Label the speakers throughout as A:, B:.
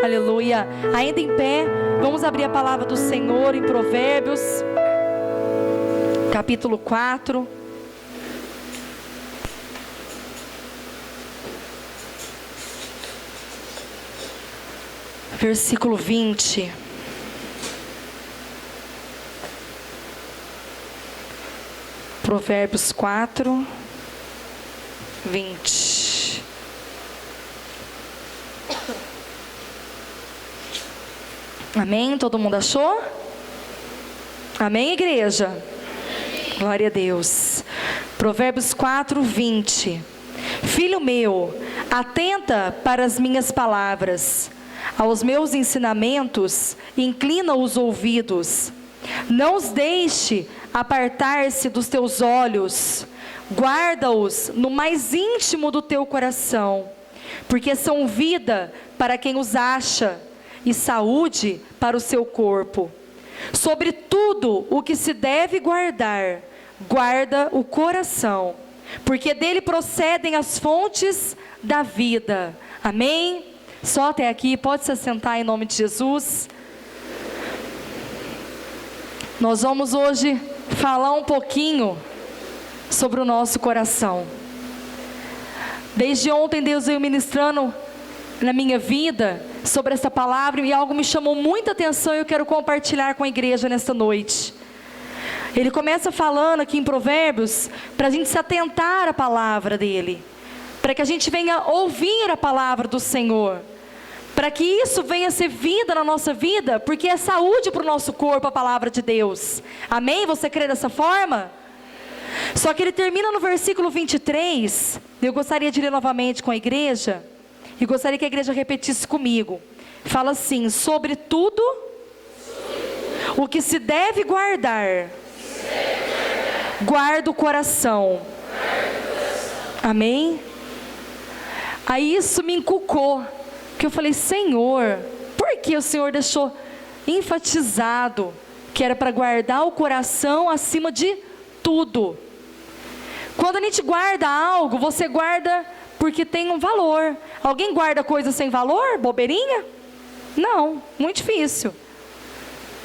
A: Aleluia. Ainda em pé, vamos abrir a palavra do Senhor em Provérbios, capítulo 4. Versículo 20. Provérbios 4, 20. Amém? Todo mundo achou? Amém, igreja? Amém. Glória a Deus. Provérbios 4, 20. Filho meu, atenta para as minhas palavras, aos meus ensinamentos, inclina os ouvidos. Não os deixe apartar-se dos teus olhos, guarda-os no mais íntimo do teu coração, porque são vida para quem os acha, e saúde para o seu corpo. Sobre tudo o que se deve guardar, guarda o coração, porque dele procedem as fontes da vida. Amém? Só até aqui, pode se assentar em nome de Jesus. Nós vamos hoje falar um pouquinho sobre o nosso coração. Desde ontem Deus veio ministrando na minha vida sobre essa palavra, e algo me chamou muita atenção e eu quero compartilhar com a igreja nesta noite. Ele começa falando aqui em Provérbios para a gente se atentar à palavra dele, para que a gente venha ouvir a palavra do Senhor, para que isso venha ser vida na nossa vida, porque é saúde para o nosso corpo a palavra de Deus. Amém? Você crê dessa forma? Só que ele termina no versículo 23, eu gostaria de ler novamente com a igreja, e gostaria que a igreja repetisse comigo. Fala assim: sobre tudo o que se deve guardar, guarda o coração. Amém? Aí isso me encucou, que eu falei: Senhor, por que o Senhor deixou enfatizado que era para guardar o coração acima de tudo? Quando a gente guarda algo, você guarda porque tem um valor. Alguém guarda coisa sem valor? Bobeirinha? Não, muito difícil.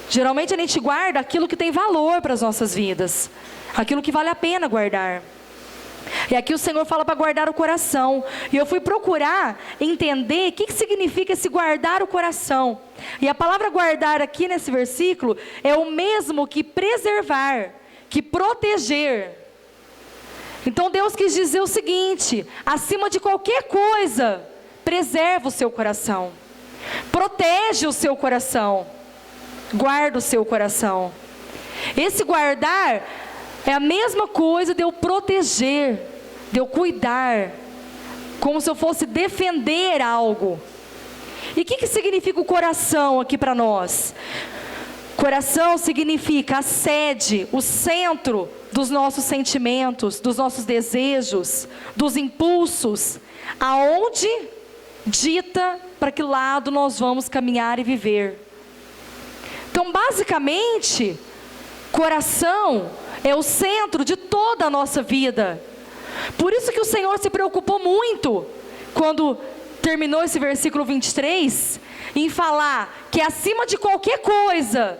A: Geralmente a gente guarda aquilo que tem valor para as nossas vidas, aquilo que vale a pena guardar. E aqui o Senhor fala para guardar o coração. E eu fui procurar entender o que significa esse guardar o coração. E a palavra guardar aqui nesse versículo é o mesmo que preservar, que proteger. Então Deus quis dizer o seguinte: acima de qualquer coisa, preserva o seu coração, protege o seu coração, guarda o seu coração. Esse guardar é a mesma coisa de eu proteger, de eu cuidar, como se eu fosse defender algo. E o que significa o coração aqui para nós? Coração significa a sede, o centro dos nossos sentimentos, dos nossos desejos, dos impulsos, aonde dita para que lado nós vamos caminhar e viver. Então, basicamente, coração é o centro de toda a nossa vida. Por isso que o Senhor se preocupou muito, quando terminou esse versículo 23, em falar que acima de qualquer coisa,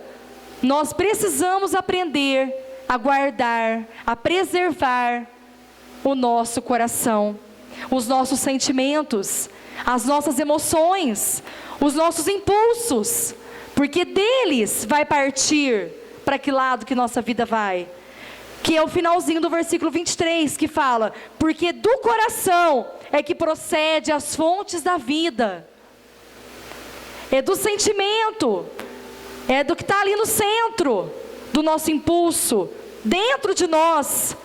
A: nós precisamos aprender a guardar, a preservar o nosso coração, os nossos sentimentos, as nossas emoções, os nossos impulsos, porque deles vai partir para que lado que nossa vida vai. Que é o finalzinho do versículo 23, que fala: porque do coração é que procede as fontes da vida. É do sentimento, é do que está ali no centro do nosso impulso, dentro de nós,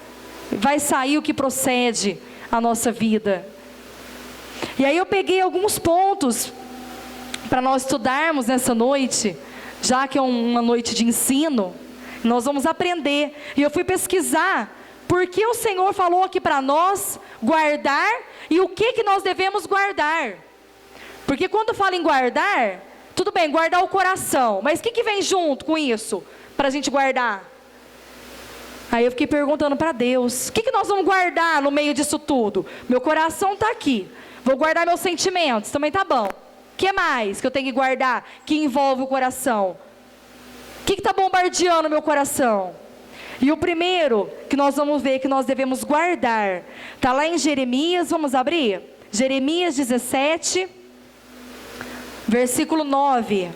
A: vai sair o que procede a nossa vida. E aí eu peguei alguns pontos para nós estudarmos nessa noite, já que é uma noite de ensino, nós vamos aprender. E eu fui pesquisar por que o Senhor falou aqui para nós guardar e o que nós devemos guardar. Porque quando fala em guardar, tudo bem, guardar o coração, mas o que vem junto com isso, para a gente guardar? Aí eu fiquei perguntando para Deus: o que nós vamos guardar no meio disso tudo? Meu coração está aqui, vou guardar meus sentimentos, também está bom. O que mais que eu tenho que guardar que envolve o coração? O que está bombardeando o meu coração? E o primeiro que nós vamos ver que nós devemos guardar, está lá em Jeremias, vamos abrir? Jeremias 17, versículo 9.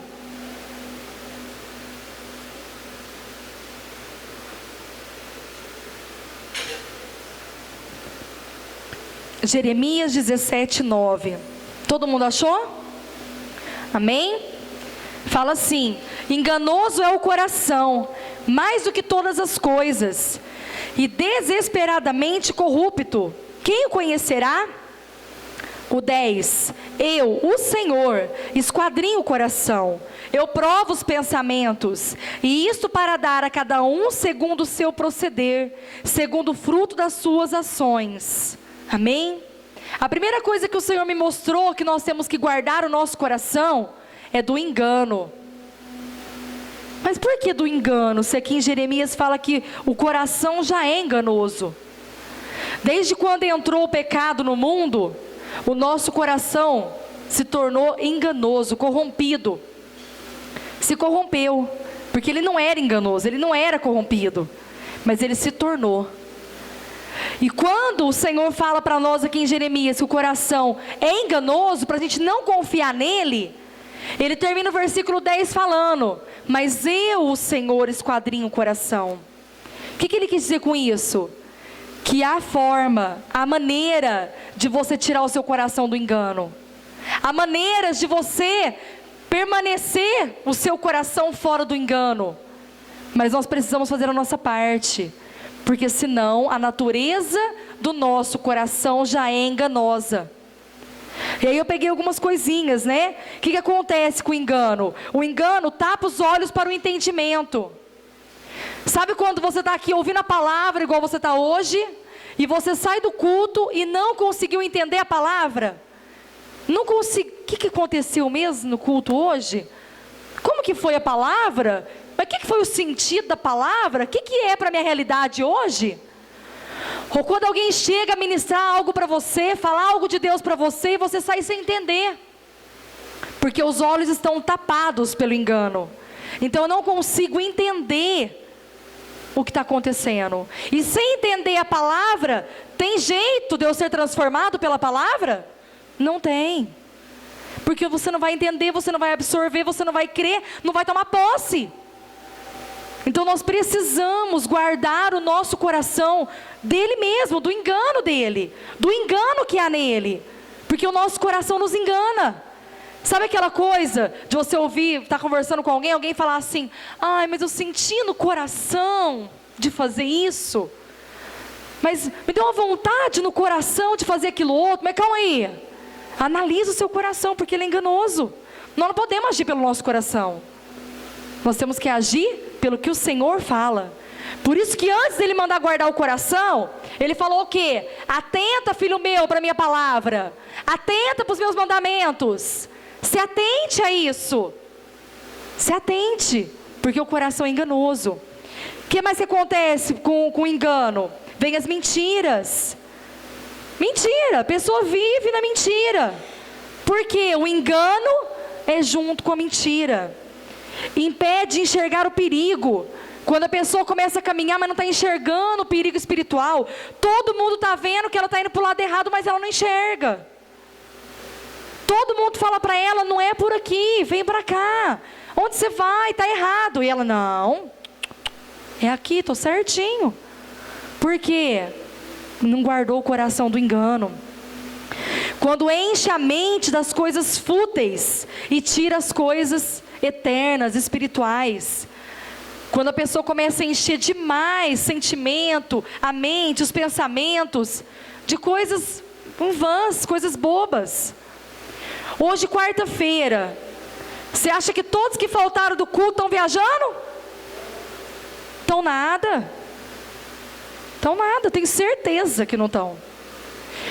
A: Jeremias 17, 9. Todo mundo achou? Amém? Fala assim: enganoso é o coração, mais do que todas as coisas, e desesperadamente corrupto. Quem o conhecerá? O 10. Eu, o Senhor, esquadrinho o coração. Eu provo os pensamentos, e isto para dar a cada um segundo o seu proceder, segundo o fruto das suas ações. Amém? A primeira coisa que o Senhor me mostrou que nós temos que guardar o nosso coração é do engano. Mas por que do engano? Se aqui em Jeremias fala que o coração já é enganoso. Desde quando entrou o pecado no mundo, o nosso coração se tornou enganoso, corrompido. Se corrompeu, porque ele não era enganoso, ele não era corrompido, mas ele se tornou. E quando o Senhor fala para nós aqui em Jeremias que o coração é enganoso, para a gente não confiar nele, ele termina o versículo 10 falando: mas eu, o Senhor, esquadrinho o coração. O que ele quis dizer com isso? Que há forma, há maneira de você tirar o seu coração do engano. Há maneiras de você permanecer o seu coração fora do engano. Mas nós precisamos fazer a nossa parte, porque senão a natureza do nosso coração já é enganosa. E aí eu peguei algumas coisinhas, né? O que acontece com o engano? O engano tapa os olhos para o entendimento. Sabe quando você está aqui ouvindo a palavra igual você está hoje, e você sai do culto e não conseguiu entender a palavra? Não consegui. O que aconteceu mesmo no culto hoje? Como que foi a palavra? Mas o que foi o sentido da palavra? O que é para a minha realidade hoje? Ou quando alguém chega a ministrar algo para você, falar algo de Deus para você, e você sai sem entender, porque os olhos estão tapados pelo engano. Então eu não consigo entender o que está acontecendo. E sem entender a palavra, tem jeito de eu ser transformado pela palavra? Não tem. Porque você não vai entender, você não vai absorver, você não vai crer, não vai tomar posse. Então nós precisamos guardar o nosso coração dele mesmo, do engano dele, do engano que há nele, porque o nosso coração nos engana. Sabe aquela coisa de você ouvir, estar conversando com alguém, alguém falar assim: ai, mas eu senti no coração de fazer isso, mas me deu uma vontade no coração de fazer aquilo outro. Mas calma aí, analisa o seu coração, porque ele é enganoso. Nós não podemos agir pelo nosso coração, nós temos que agir pelo que o Senhor fala. Por isso que antes dele mandar guardar o coração, ele falou o quê? Atenta, filho meu, para a minha palavra, atenta para os meus mandamentos. Se atente a isso, se atente, porque o coração é enganoso. O que mais que acontece com o engano? Vem as mentiras. Mentira, a pessoa vive na mentira, porque o engano é junto com a mentira. Impede de enxergar o perigo. Quando a pessoa começa a caminhar, mas não está enxergando o perigo espiritual, todo mundo está vendo que ela está indo para o lado errado, mas ela não enxerga. Todo mundo fala para ela: não é por aqui, vem para cá, onde você vai, está errado. E ela: não, é aqui, estou certinho. Por quê? Não guardou o coração do engano. Quando enche a mente das coisas fúteis e tira as coisas eternas, espirituais. Quando a pessoa começa a encher demais sentimento, a mente, os pensamentos de coisas vãs, coisas bobas. Hoje, quarta-feira, você acha que todos que faltaram do culto estão viajando? Estão nada. Estão nada, tenho certeza que não estão.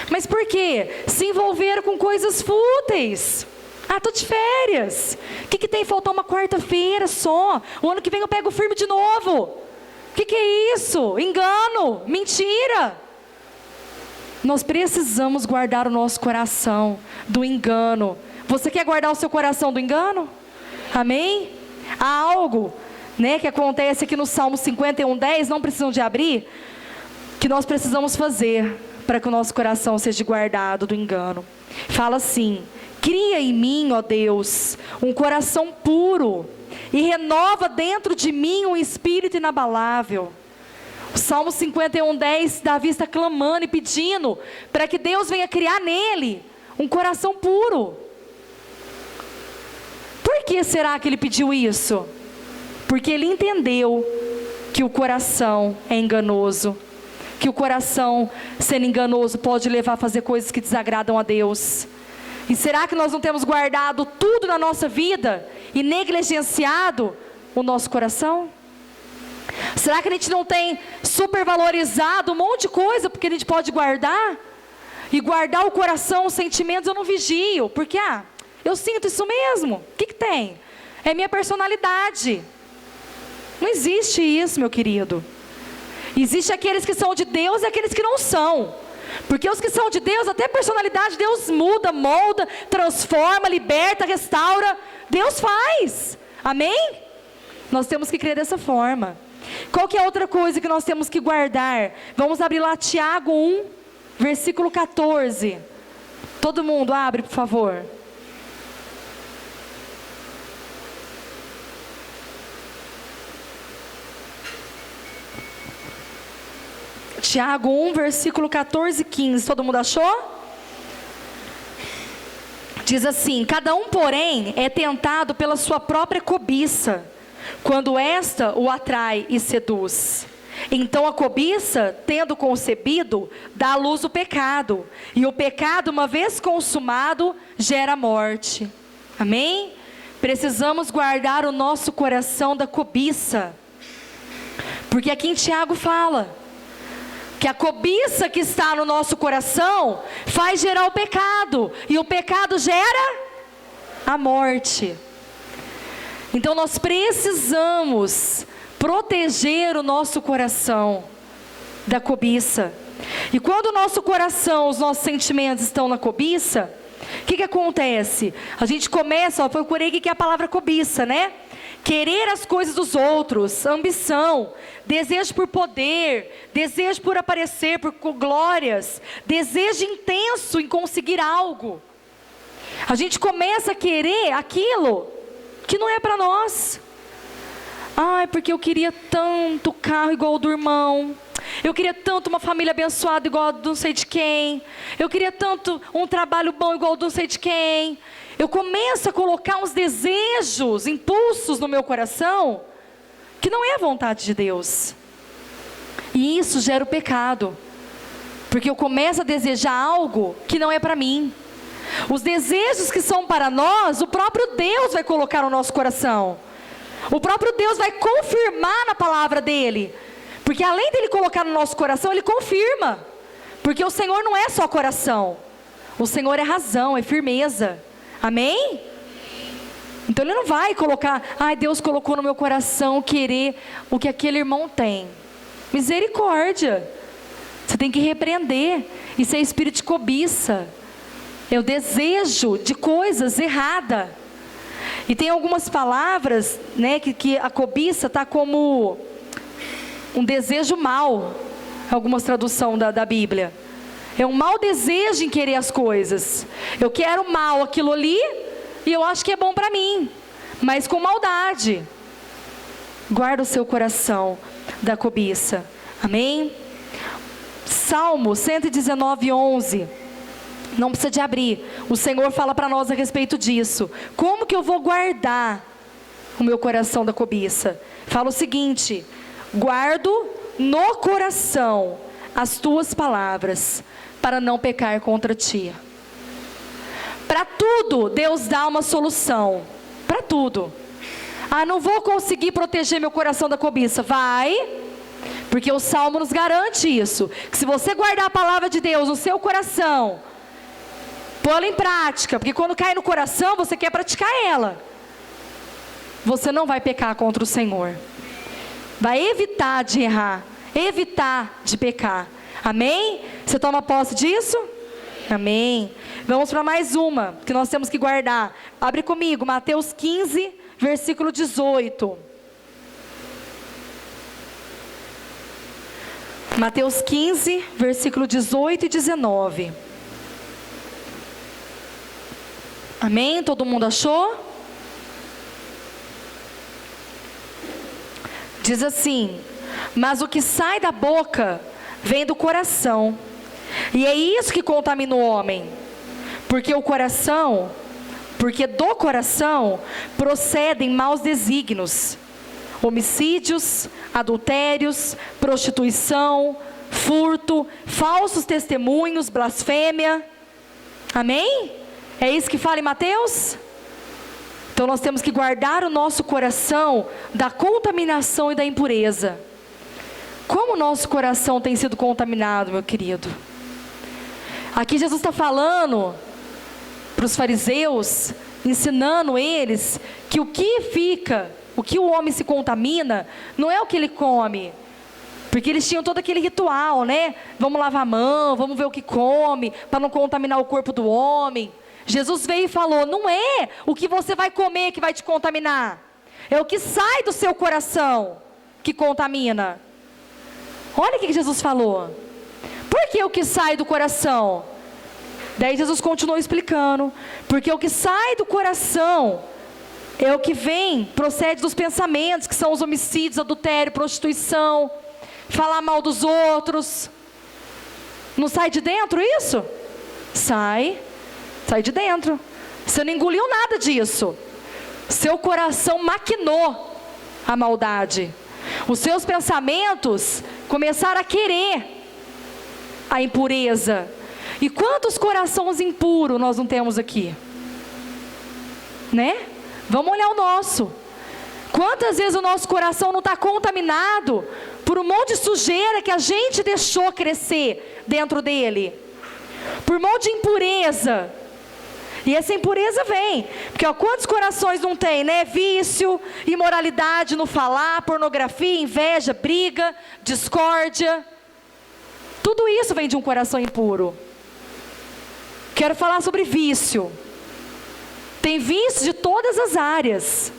A: Mas por quê? Se envolveram com coisas fúteis. Ah, estou de férias. O que tem? Faltar uma quarta-feira só. O ano que vem eu pego firme de novo. O que é isso? Engano, mentira. Nós precisamos guardar o nosso coração do engano. Você quer guardar o seu coração do engano? Amém? Há algo, né, que acontece aqui no Salmo 51:10, não precisam de abrir, que nós precisamos fazer para que o nosso coração seja guardado do engano. Fala assim: cria em mim, ó Deus, um coração puro, e renova dentro de mim um espírito inabalável. O Salmo 51:10, Davi está clamando e pedindo para que Deus venha criar nele um coração puro. Por que será que ele pediu isso? Porque ele entendeu que o coração é enganoso, que o coração, sendo enganoso, pode levar a fazer coisas que desagradam a Deus. E será que nós não temos guardado tudo na nossa vida e negligenciado o nosso coração? Será que a gente não tem supervalorizado um monte de coisa porque a gente pode guardar? E guardar o coração, os sentimentos, eu não vigio, porque eu sinto isso mesmo. O que tem? É minha personalidade. Não existe isso, meu querido. Existe aqueles que são de Deus e aqueles que não são. Porque os que são de Deus, até a personalidade Deus muda, molda, transforma, liberta, restaura. Deus faz. Amém? Nós temos que crer dessa forma. Qual que é outra coisa que nós temos que guardar? Vamos abrir lá Tiago 1, versículo 14. Todo mundo abre, por favor. Tiago 1, versículo 14 e 15. Todo mundo achou? Diz assim: cada um, porém, é tentado pela sua própria cobiça, quando esta o atrai e seduz. Então a cobiça, tendo concebido, dá à luz o pecado. E o pecado, uma vez consumado, gera morte. Amém? Precisamos guardar o nosso coração da cobiça. Porque aqui em Tiago fala que a cobiça que está no nosso coração faz gerar o pecado. E o pecado gera a morte. Então nós precisamos proteger o nosso coração da cobiça. E quando o nosso coração, os nossos sentimentos estão na cobiça, o que acontece? A gente começa, procurei o que é a palavra cobiça, né? Querer as coisas dos outros, ambição, desejo por poder, desejo por aparecer, por glórias, desejo intenso em conseguir algo. A gente começa a querer aquilo que não é para nós. Ai, porque eu queria tanto carro igual o do irmão. Eu queria tanto uma família abençoada igual a do não sei de quem. Eu queria tanto um trabalho bom igual ao do não sei de quem. Eu começo a colocar uns desejos, impulsos no meu coração, que não é a vontade de Deus. E isso gera o pecado. Porque eu começo a desejar algo que não é para mim. Os desejos que são para nós, o próprio Deus vai colocar no nosso coração. O próprio Deus vai confirmar na palavra dEle. Porque além dEle colocar no nosso coração, Ele confirma. Porque o Senhor não é só coração. O Senhor é razão, é firmeza. Amém? Então Ele não vai colocar, Deus colocou no meu coração querer o que aquele irmão tem. Misericórdia. Você tem que repreender. Isso é espírito de cobiça. É o desejo de coisas erradas. E tem algumas palavras, né, que a cobiça está como um desejo mau. Algumas traduções da Bíblia. É um mau desejo em querer as coisas. Eu quero mal aquilo ali e eu acho que é bom para mim, mas com maldade. Guarda o seu coração da cobiça. Amém? Salmo 119:11. Não precisa de abrir. O Senhor fala para nós a respeito disso. Como que eu vou guardar o meu coração da cobiça? Fala o seguinte: guardo no coração as tuas palavras, para não pecar contra ti. Para tudo, Deus dá uma solução. Para tudo. Não vou conseguir proteger meu coração da cobiça. Vai, porque o Salmo nos garante isso. Que se você guardar a palavra de Deus no seu coração, pô-la em prática, porque quando cai no coração, você quer praticar ela. Você não vai pecar contra o Senhor. Vai evitar de errar, evitar de pecar. Amém? Você toma posse disso? Amém. Vamos para mais uma, que nós temos que guardar. Abre comigo, Mateus 15, versículo 18. Mateus 15, versículo 18 e 19. Amém? Todo mundo achou? Diz assim: mas o que sai da boca vem do coração, e é isso que contamina o homem, porque do coração procedem maus desígnios, homicídios, adultérios, prostituição, furto, falsos testemunhos, blasfêmia. Amém? É isso que fala em Mateus? Então nós temos que guardar o nosso coração da contaminação e da impureza. Como o nosso coração tem sido contaminado, meu querido? Aqui Jesus está falando para os fariseus, ensinando eles que o que o homem se contamina, não é o que ele come. Porque eles tinham todo aquele ritual, né? Vamos lavar a mão, vamos ver o que come, para não contaminar o corpo do homem. Jesus veio e falou: não é o que você vai comer que vai te contaminar, é o que sai do seu coração que contamina. Olha o que Jesus falou. Por que o que sai do coração? Daí Jesus continuou explicando: porque o que sai do coração é o que procede dos pensamentos, que são os homicídios, adultério, prostituição, falar mal dos outros. Não sai de dentro isso? Sai de dentro. Você não engoliu nada disso. Seu coração maquinou a maldade. Os seus pensamentos começaram a querer a impureza. E quantos corações impuros nós não temos aqui? Né? Vamos olhar o nosso. Quantas vezes o nosso coração não está contaminado por um monte de sujeira que a gente deixou crescer dentro dele, por um monte de impureza. E essa impureza vem, porque quantos corações não tem, né? Vício, imoralidade no falar, pornografia, inveja, briga, discórdia. Tudo isso vem de um coração impuro. Quero falar sobre vício. Tem vício de todas as áreas.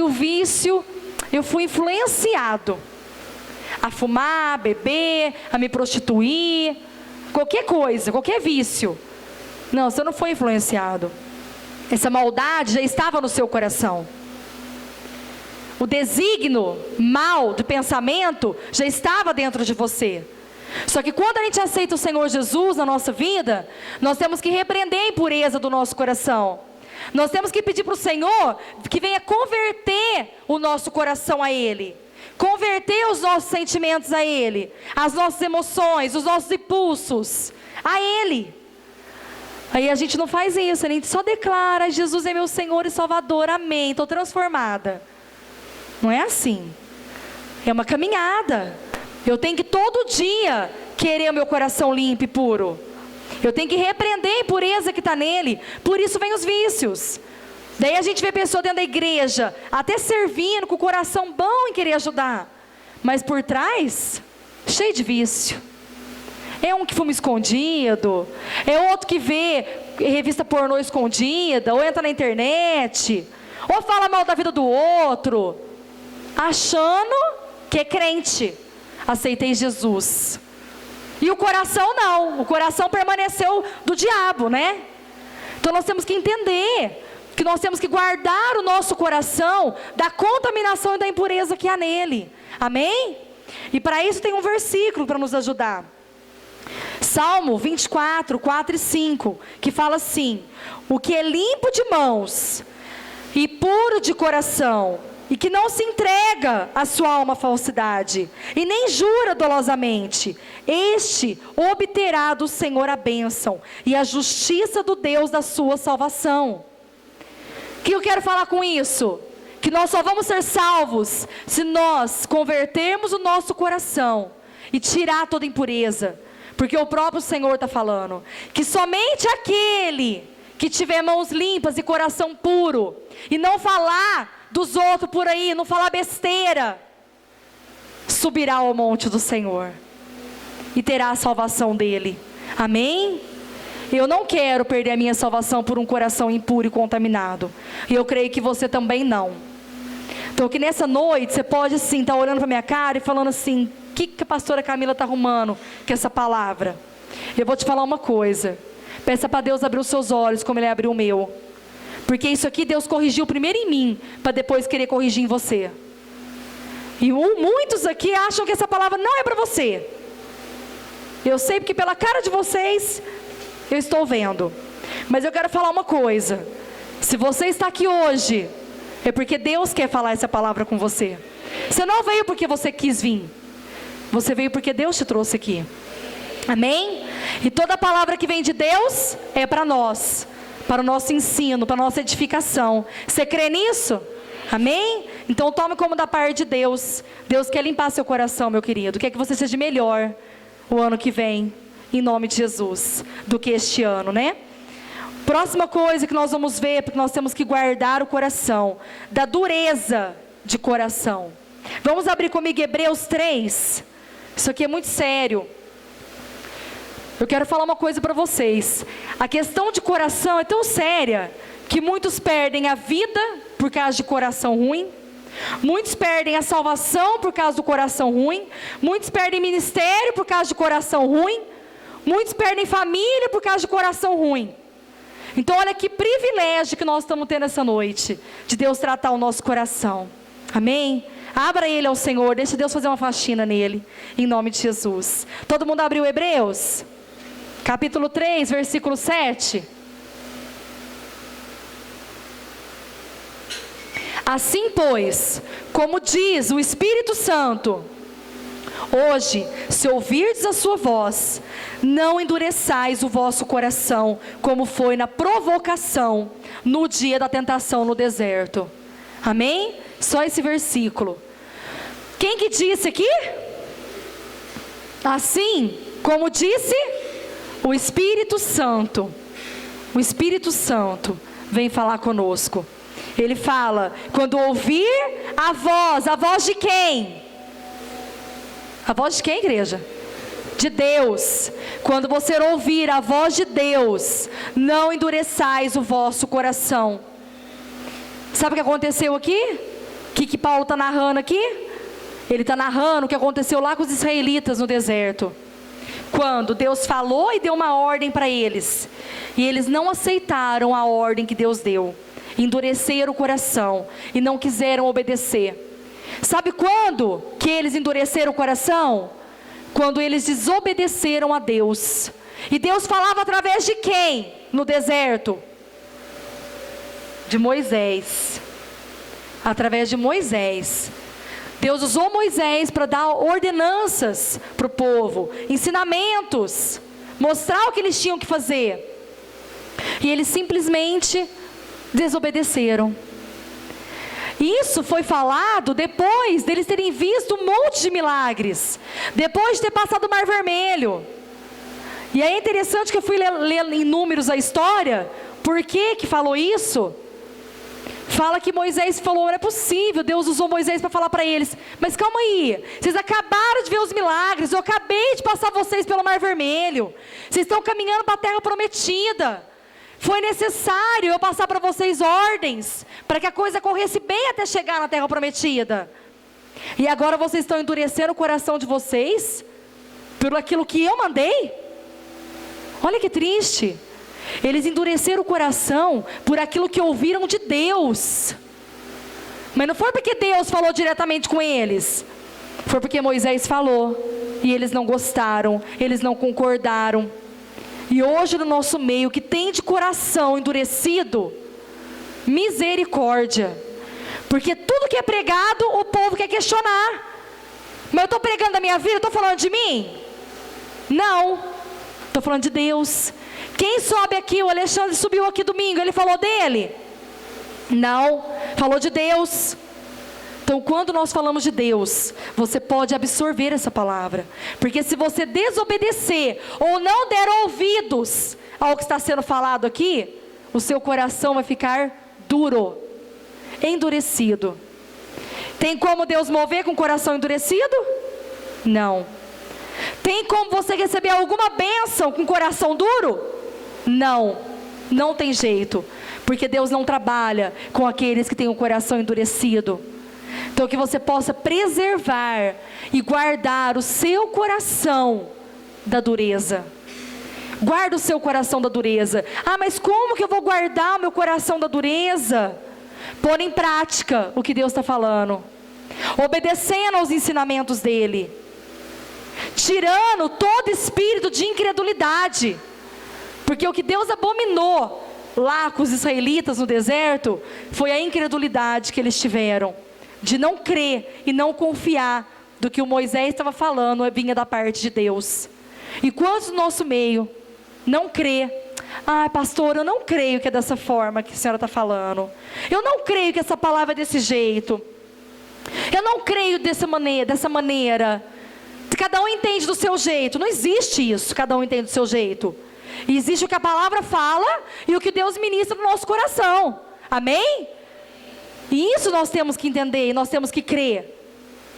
A: O vício, eu fui influenciado a fumar, a beber, a me prostituir, qualquer coisa, qualquer vício. Não, você não foi influenciado. Essa maldade já estava no seu coração. O desígnio mal do pensamento já estava dentro de você. Só que quando a gente aceita o Senhor Jesus na nossa vida, nós temos que repreender a impureza do nosso coração. Nós temos que pedir para o Senhor que venha converter o nosso coração a Ele, converter os nossos sentimentos a Ele, as nossas emoções, os nossos impulsos a Ele. Aí a gente não faz isso, a gente só declara: Jesus é meu Senhor e Salvador, amém, estou transformada. Não é assim. É uma caminhada. Eu tenho que todo dia querer o meu coração limpo e puro. Eu tenho que repreender a impureza que está nele. Por isso vem os vícios. Daí a gente vê pessoa dentro da igreja, até servindo, com o coração bom em querer ajudar, mas por trás, cheio de vício. É um que fuma escondido, é outro que vê revista pornô escondida, ou entra na internet, ou fala mal da vida do outro, achando que é crente. Aceitei Jesus. E o coração não, o coração permaneceu do diabo, né? Então nós temos que entender que nós temos que guardar o nosso coração da contaminação e da impureza que há nele. Amém? E para isso tem um versículo para nos ajudar. Salmo 24, 4 e 5, que fala assim: o que é limpo de mãos e puro de coração, e que não se entrega a sua alma à falsidade, e nem jura dolosamente, este obterá do Senhor a bênção e a justiça do Deus da sua salvação. O que eu quero falar com isso? Que nós só vamos ser salvos se nós convertermos o nosso coração e tirar toda impureza. Porque o próprio Senhor está falando que somente aquele que tiver mãos limpas e coração puro, e não falar dos outros por aí, não falar besteira, subirá ao monte do Senhor. e terá a salvação dele. Amém? Eu não quero perder a minha salvação por um coração impuro e contaminado. E eu creio que você também não. Então que nessa noite você pode assim estar olhando para minha cara e falando assim: o que a pastora Camila está arrumando com essa palavra? Eu vou te falar uma coisa. Peça para Deus abrir os seus olhos como Ele abriu o meu. Porque isso aqui Deus corrigiu primeiro em mim, para depois querer corrigir em você. E muitos aqui acham que essa palavra não é para você. Eu sei porque pela cara de vocês eu estou vendo. Mas eu quero falar uma coisa. Se você está aqui hoje, é porque Deus quer falar essa palavra com você. Você não veio porque você quis vir. Você veio porque Deus te trouxe aqui. Amém? E toda palavra que vem de Deus é para nós, para o nosso ensino, para a nossa edificação. Você crê nisso? Amém? Então tome como da parte de Deus. Deus quer limpar seu coração, meu querido. Quer que você seja melhor o ano que vem, em nome de Jesus, do que este ano, né? Próxima coisa que nós vamos ver, porque nós temos que guardar o coração, da dureza de coração. Vamos abrir comigo Hebreus 3. Isso aqui é muito sério. Eu quero falar uma coisa para vocês. A questão de coração é tão séria que muitos perdem a vida por causa de coração ruim. Muitos perdem a salvação por causa do coração ruim. Muitos perdem ministério por causa de coração ruim. Muitos perdem família por causa de coração ruim. Então olha que privilégio que nós estamos tendo essa noite, de Deus tratar o nosso coração. Amém? Abra ele ao Senhor, deixa Deus fazer uma faxina nele, em nome de Jesus. Todo mundo abriu Hebreus? Capítulo 3, versículo 7. Assim pois, como diz o Espírito Santo, hoje, se ouvirdes a sua voz, não endureçais o vosso coração, como foi na provocação, no dia da tentação no deserto. Amém? Só esse versículo. Quem que disse aqui? Assim, como disse o Espírito Santo. O Espírito Santo vem falar conosco. Ele fala, quando ouvir a voz de quem? A voz de quem, igreja? De Deus. Quando você ouvir a voz de Deus, não endureçais o vosso coração. Sabe o que aconteceu aqui? O que Paulo está narrando aqui? Ele está narrando o que aconteceu lá com os israelitas no deserto. Quando Deus falou e deu uma ordem para eles, e eles não aceitaram a ordem que Deus deu, endureceram o coração e não quiseram obedecer. Sabe quando que eles endureceram o coração? Quando eles desobedeceram a Deus. E Deus falava através de quem no deserto? De Moisés. Através de Moisés. Deus usou Moisés para dar ordenanças para o povo, ensinamentos, mostrar o que eles tinham que fazer. E eles simplesmente desobedeceram. Isso foi falado depois deles terem visto um monte de milagres, depois de ter passado o Mar Vermelho. E é interessante que eu fui ler em Números a história. Por que falou isso? Fala que Moisés falou, não é possível, Deus usou Moisés para falar para eles, mas calma aí, vocês acabaram de ver os milagres, eu acabei de passar vocês pelo Mar Vermelho, vocês estão caminhando para a terra prometida, foi necessário eu passar para vocês ordens, para que a coisa corresse bem até chegar na terra prometida, e agora vocês estão endurecendo o coração de vocês, por aquilo que eu mandei? Olha que triste. Eles endureceram o coração por aquilo que ouviram de Deus. Mas não foi porque Deus falou diretamente com eles. Foi porque Moisés falou. E eles não gostaram, eles não concordaram. E hoje no nosso meio, que tem de coração endurecido, misericórdia. Porque tudo que é pregado, o povo quer questionar. Mas eu estou pregando a minha vida, estou falando de mim? Não, estou falando de Deus. Quem sobe aqui? O Alexandre subiu aqui domingo, ele falou dele? Não, falou de Deus. Então quando nós falamos de Deus, você pode absorver essa palavra, porque se você desobedecer, ou não der ouvidos ao que está sendo falado aqui, o seu coração vai ficar duro, endurecido. Tem como Deus mover com o coração endurecido? Não. Tem como você receber alguma bênção com coração duro? Não, não tem jeito, porque Deus não trabalha com aqueles que têm o coração endurecido. Então que você possa preservar e guardar o seu coração da dureza. Guarda o seu coração da dureza. Ah, mas como que eu vou guardar o meu coração da dureza? Pôr em prática o que Deus está falando, obedecendo aos ensinamentos dEle, tirando todo espírito de incredulidade, porque o que Deus abominou lá com os israelitas no deserto, foi a incredulidade que eles tiveram, de não crer e não confiar do que o Moisés estava falando, vinha da parte de Deus. E quantos no nosso meio não crê? Ah, pastor, eu não creio que é dessa forma que a senhora está falando. Eu não creio que essa palavra é desse jeito. Eu não creio dessa maneira. Cada um entende do seu jeito. Não existe isso, cada um entende do seu jeito. Existe o que a palavra fala e o que Deus ministra no nosso coração. Amém? E isso nós temos que entender e nós temos que crer.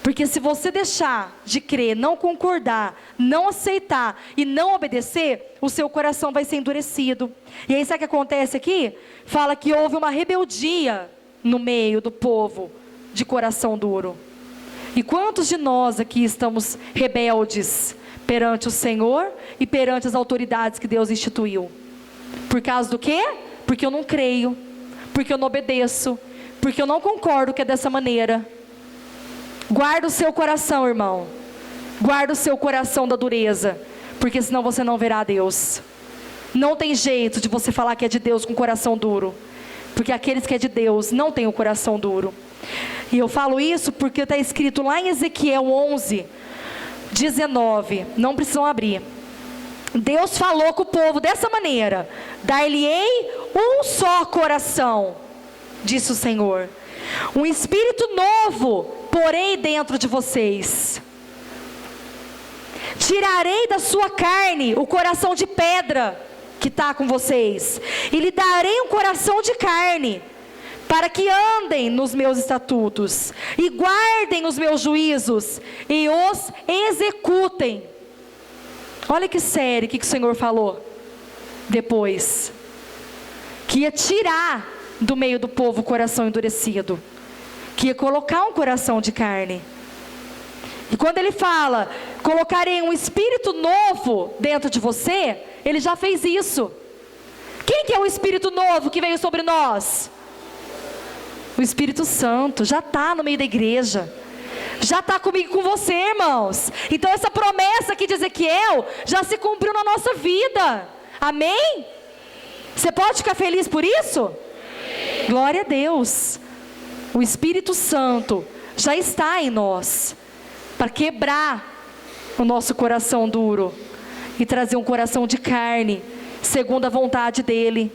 A: Porque se você deixar de crer, não concordar, não aceitar e não obedecer, o seu coração vai ser endurecido. E aí sabe o que acontece aqui? Fala que houve uma rebeldia no meio do povo de coração duro. E quantos de nós aqui estamos rebeldes perante o Senhor e perante as autoridades que Deus instituiu? Por causa do quê? Porque eu não creio, porque eu não obedeço, porque eu não concordo que é dessa maneira. Guarda o seu coração, irmão. Guarda o seu coração da dureza, porque senão você não verá Deus. Não tem jeito de você falar que é de Deus com coração duro, porque aqueles que é de Deus não têm o coração duro. E eu falo isso porque está escrito lá em Ezequiel 11, 19, não precisam abrir. Deus falou com o povo dessa maneira: dar-lhe-ei um só coração, disse o Senhor, um espírito novo porei dentro de vocês. Tirarei da sua carne o coração de pedra que está com vocês, e lhe darei um coração de carne, para que andem nos meus estatutos, e guardem os meus juízos, e os executem. Olha que sério, o que o Senhor falou depois, que ia tirar do meio do povo o coração endurecido, que ia colocar um coração de carne. E quando ele fala, colocarei um espírito novo dentro de você, ele já fez isso. Quem que é o espírito novo que veio sobre nós? O Espírito Santo, já está no meio da igreja, já está comigo e com você, irmãos. Então essa promessa aqui de Ezequiel, já se cumpriu na nossa vida, amém? Você pode ficar feliz por isso? Amém. Glória a Deus. O Espírito Santo já está em nós, para quebrar o nosso coração duro, e trazer um coração de carne, segundo a vontade dEle.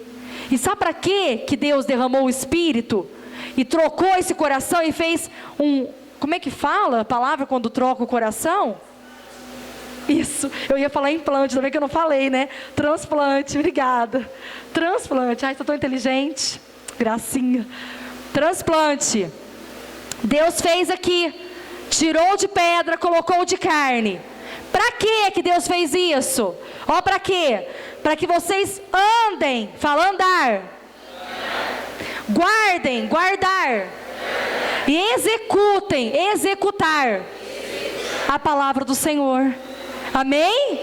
A: E sabe para quê que Deus derramou o Espírito? E trocou esse coração e fez um... Como é que fala a palavra quando troca o coração? Isso, eu ia falar implante, também que eu não falei, né? Transplante, obrigada. Transplante, ai, sou tão inteligente. Gracinha. Transplante. Deus fez aqui, tirou de pedra, colocou de carne. Para quê que Deus fez isso? Ó, para quê? Para que vocês andem, fala andar. Guardem, guardar. E executem, executar a palavra do Senhor. Amém?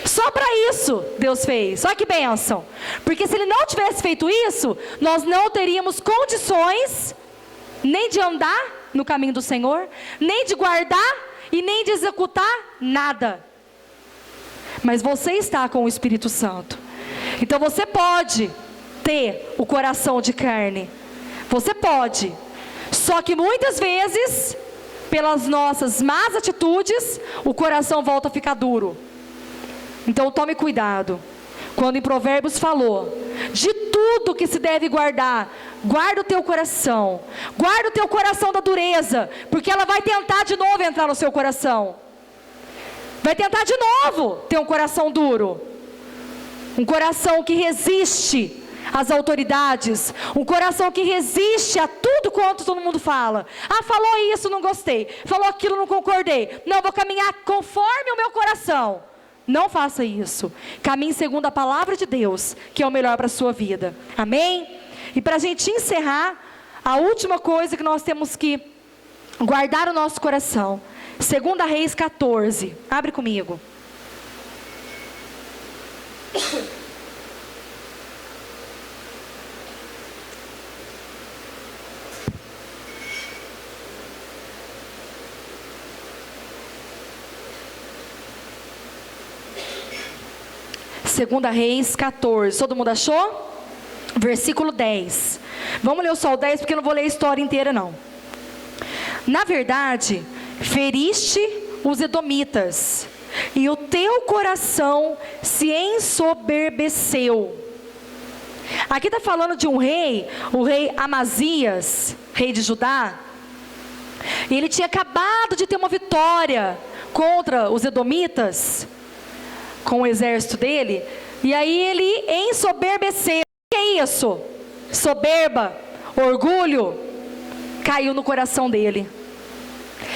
A: Só para isso Deus fez. Olha que bênção. Porque se Ele não tivesse feito isso, nós não teríamos condições nem de andar no caminho do Senhor, nem de guardar e nem de executar nada. Mas você está com o Espírito Santo, então você pode ter o coração de carne. Você pode. Só que muitas vezes, pelas nossas más atitudes, o coração volta a ficar duro. Então tome cuidado. Quando em Provérbios falou, de tudo que se deve guardar, guarda o teu coração. Guarda o teu coração da dureza, porque ela vai tentar de novo entrar no seu coração. Vai tentar de novo ter um coração duro. Um coração que resiste as autoridades, um coração que resiste a tudo quanto todo mundo fala. Ah, falou isso, não gostei, falou aquilo, não concordei, não, vou caminhar conforme o meu coração. Não faça isso, caminhe segundo a palavra de Deus, que é o melhor para a sua vida, amém? E para a gente encerrar, a última coisa que nós temos que guardar o nosso coração, 2 Reis 14, abre comigo. Segunda Reis 14, todo mundo achou? Versículo 10. Vamos ler só o 10, porque eu não vou ler a história inteira não. Na verdade, feriste os edomitas, e o teu coração se ensoberbeceu. Aqui está falando de um rei, o rei Amazias, rei de Judá. E ele tinha acabado de ter uma vitória contra os edomitas, com o exército dele, e aí ele ensoberbeceu. O que é isso? Soberba, orgulho, caiu no coração dele.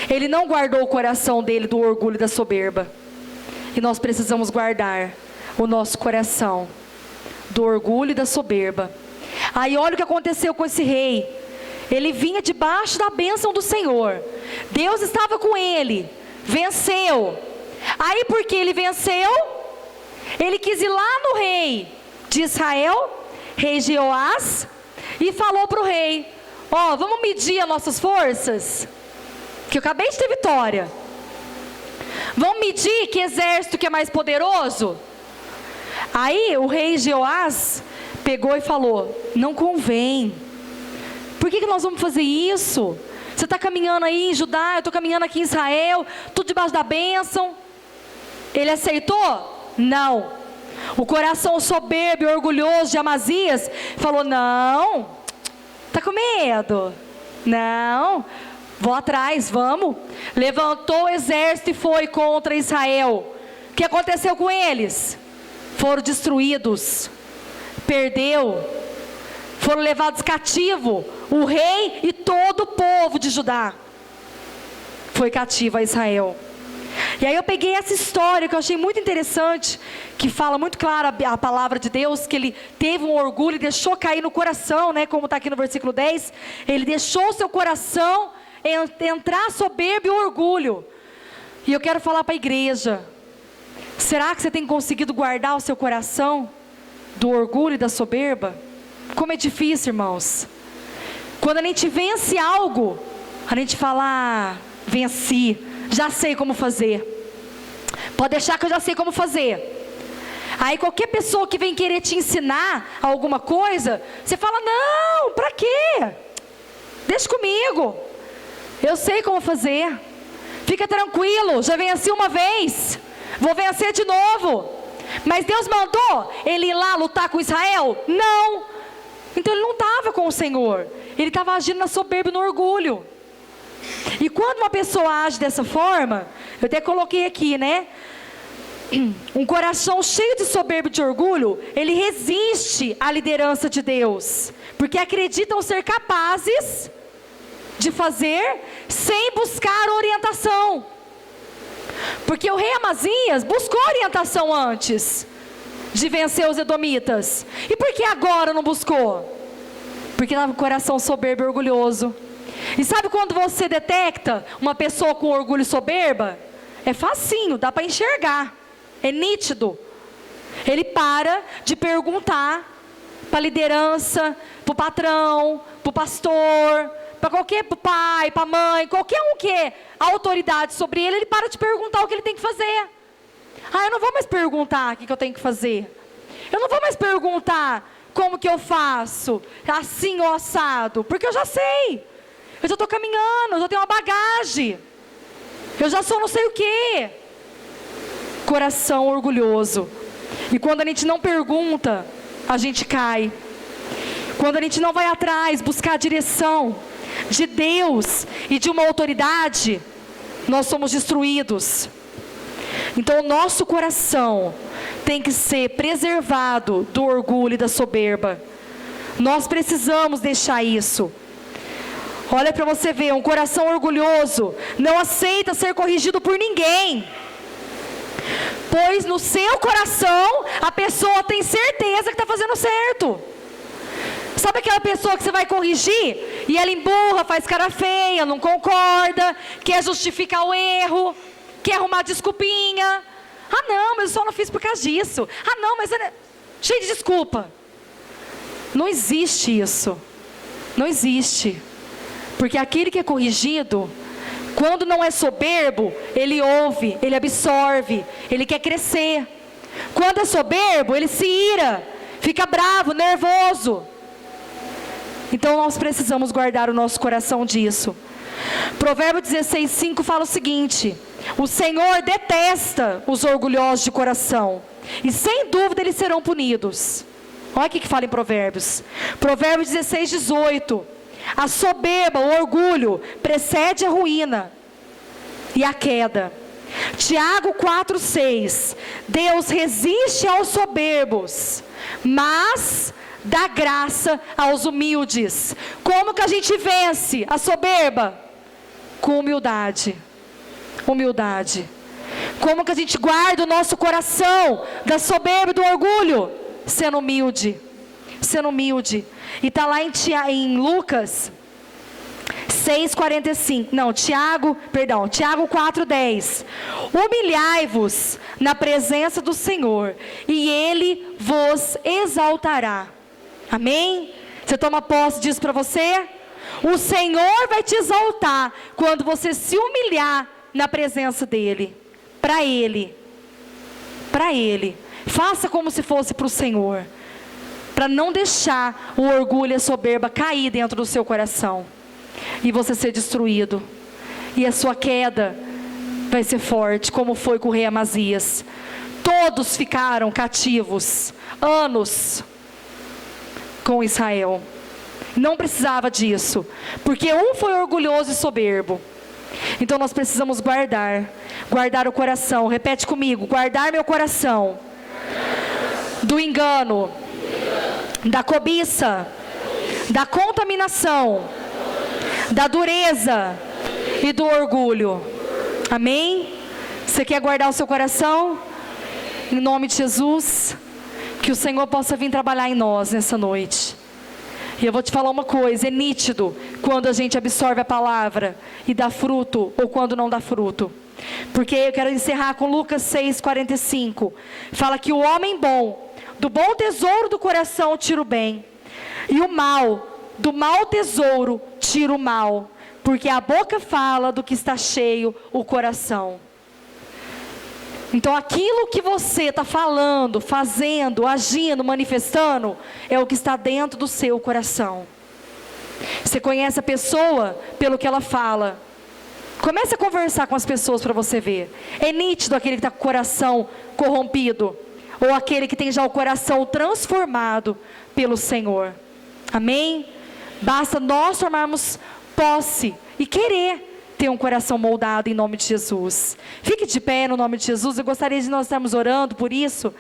A: Ele não guardou o coração dele do orgulho e da soberba. E nós precisamos guardar o nosso coração do orgulho e da soberba. Aí olha o que aconteceu com esse rei. Ele vinha debaixo da bênção do Senhor. Deus estava com ele, venceu. Aí porque ele venceu, ele quis ir lá no rei de Israel, rei Jeoás, e falou para o rei: ó, vamos medir as nossas forças, que eu acabei de ter vitória. Vamos medir que exército que é mais poderoso? Aí o rei Jeoás pegou e falou: não convém. Por que nós vamos fazer isso? Você está caminhando aí em Judá, eu estou caminhando aqui em Israel, tudo debaixo da bênção. Ele aceitou? Não. O coração soberbo e orgulhoso de Amazias falou: não, está com medo? Não, vou atrás, vamos. Levantou o exército e foi contra Israel. O que aconteceu com eles? Foram destruídos, perdeu, foram levados cativo, o rei e todo o povo de Judá foi cativo a Israel. E aí eu peguei essa história que eu achei muito interessante, que fala muito claro a palavra de Deus, que ele teve um orgulho e deixou cair no coração, né, como está aqui no versículo 10, ele deixou o seu coração entrar soberbo e orgulho. E eu quero falar para a igreja: será que você tem conseguido guardar o seu coração do orgulho e da soberba? Como é difícil, irmãos. Quando a gente vence algo, a gente fala: ah, venci, já sei como fazer. Pode deixar que eu já sei como fazer. Aí qualquer pessoa que vem querer te ensinar alguma coisa, você fala: não, para quê? Deixa comigo, eu sei como fazer. Fica tranquilo, já venci uma vez, vou vencer de novo. Mas Deus mandou ele ir lá lutar com Israel? Não. Então ele não estava com o Senhor, ele estava agindo na soberba e no orgulho. E quando uma pessoa age dessa forma, eu até coloquei aqui, né? Um coração cheio de soberba e de orgulho, ele resiste à liderança de Deus, porque acreditam ser capazes de fazer sem buscar orientação. Porque o rei Amazias buscou orientação antes de vencer os edomitas. E por que agora não buscou? Porque estava com o coração soberbo e orgulhoso. E sabe quando você detecta uma pessoa com orgulho e soberba? É facinho, dá para enxergar, é nítido. Ele para de perguntar para a liderança, para o patrão, para o pastor, para qualquer pai, para a mãe, qualquer um que é autoridade sobre ele, ele para de perguntar o que ele tem que fazer. Ah, eu não vou mais perguntar o que eu tenho que fazer. Eu não vou mais perguntar como que eu faço, assim ou assado, porque eu já sei. Eu já estou caminhando, eu já tenho uma bagagem. Eu já sou não sei o quê. Coração orgulhoso. E quando a gente não pergunta, a gente cai. Quando a gente não vai atrás, buscar a direção de Deus e de uma autoridade, nós somos destruídos. Então o nosso coração tem que ser preservado do orgulho e da soberba. Nós precisamos deixar isso. Olha para você ver, um coração orgulhoso não aceita ser corrigido por ninguém. Pois no seu coração, a pessoa tem certeza que está fazendo certo. Sabe aquela pessoa que você vai corrigir e ela emburra, faz cara feia, não concorda, quer justificar o erro, quer arrumar desculpinha. Ah não, mas eu só não fiz por causa disso. Ah não, mas era cheio de desculpa. Não existe isso. Não existe. Porque aquele que é corrigido, quando não é soberbo, ele ouve, ele absorve, ele quer crescer. Quando é soberbo, ele se ira, fica bravo, nervoso. Então nós precisamos guardar o nosso coração disso. Provérbio 16:5 fala o seguinte: o Senhor detesta os orgulhosos de coração, e sem dúvida eles serão punidos. Olha o que fala em Provérbios. Provérbios 16:18. A soberba, o orgulho, precede a ruína e a queda. Tiago 4:6. Deus resiste aos soberbos, mas dá graça aos humildes. Como que a gente vence a soberba? Com humildade. Humildade. Como que a gente guarda o nosso coração da soberba e do orgulho? Sendo humilde. Sendo humilde. E está lá em Lucas 6:45. Não, Tiago 4:10. Humilhai-vos na presença do Senhor, e Ele vos exaltará. Amém? Você toma posse disso para você? O Senhor vai te exaltar quando você se humilhar na presença dEle. Para Ele. Para Ele. Faça como se fosse para o Senhor. Para não deixar o orgulho e a soberba cair dentro do seu coração. E você ser destruído. E a sua queda vai ser forte, como foi com o rei Amazias. Todos ficaram cativos. Anos. Com Israel. Não precisava disso. Porque um foi orgulhoso e soberbo. Então nós precisamos guardar. Guardar o coração. Repete comigo. Guardar meu coração. Do engano. Da cobiça. Da contaminação. Da dureza. E do orgulho. Amém? Você quer guardar o seu coração? Em nome de Jesus. Que o Senhor possa vir trabalhar em nós nessa noite. E eu vou te falar uma coisa, é nítido quando a gente absorve a palavra e dá fruto, ou quando não dá fruto. Porque eu quero encerrar com Lucas 6:45. Fala que o homem bom, do bom tesouro do coração tira o bem. E o mal, do mau tesouro tira o mal. Porque a boca fala do que está cheio o coração. Então aquilo que você está falando, fazendo, agindo, manifestando, é o que está dentro do seu coração. Você conhece a pessoa pelo que ela fala. Comece a conversar com as pessoas para você ver. É nítido aquele que está com o coração corrompido, ou aquele que tem já o coração transformado pelo Senhor. Amém? Basta nós tomarmos posse e querer ter um coração moldado em nome de Jesus. Fique de pé no nome de Jesus. Eu gostaria de nós estarmos orando por isso.